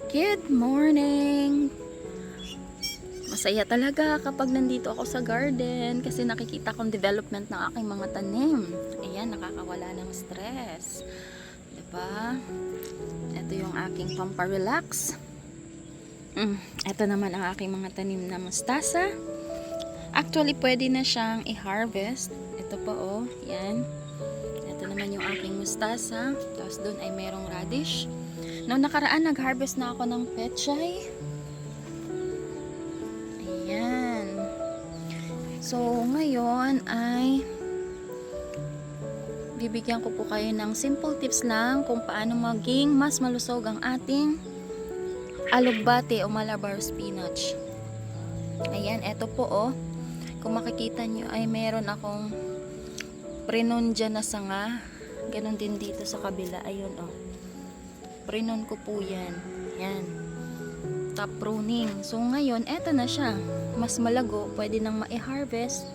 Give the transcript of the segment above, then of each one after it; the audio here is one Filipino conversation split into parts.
Good morning! Masaya talaga kapag nandito ako sa garden kasi nakikita kong development ng aking mga tanim. Ayan, nakakawala ng stress. Diba? Ito yung aking pamparelax. Ito naman ang aking mga tanim na mustasa. Actually, pwede na siyang i-harvest. Ito po, oh. Yan. Ito naman yung aking mustasa. Tapos doon ay merong radish. Noong nakaraan, nag-harvest na ako ng pechay. Ayan. So, ngayon ay bibigyan ko po kayo ng simple tips lang kung paano maging mas malusog ang ating alugbate o Malabar spinach. Ayan, eto po oh. Kung makikita nyo ay meron akong prinon dyan na sanga. Ganon din dito sa kabila. Ayun oh. Prinon ko po yan. Yan. Top pruning. So ngayon, eto na siya. Mas malago. Pwede nang ma-harvest.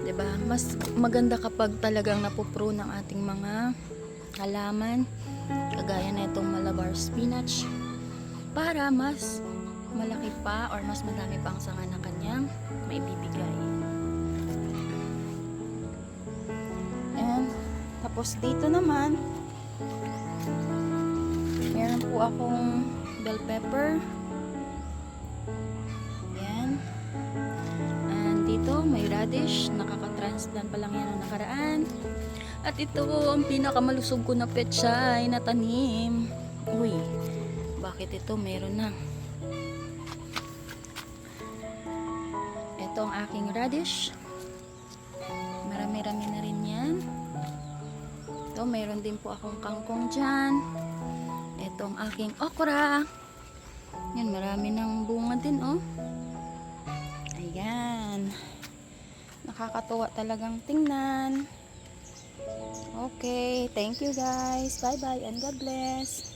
Diba? Mas maganda kapag talagang napuprune ang ating mga halaman. Kagaya na itong Malabar spinach. Para mas malaki pa or mas madami pang sanga na kanyang maibibigay. And tapos dito naman meron po akong bell pepper. Yan. And dito may radish. Nakaka-transplant pa lang yan ang nakaraan. At ito ang pinakamalusog ko na pechay na tanim. Uy, bakit ito meron na? Ito ang aking radish. Marami-rami na rin yan. Ito, mayroon din po akong kangkong dyan. Ito ang aking okra. Yan, marami ng bunga din, oh. Ayan. Nakakatuwa talagang tingnan. Okay, thank you guys. Bye-bye and God bless.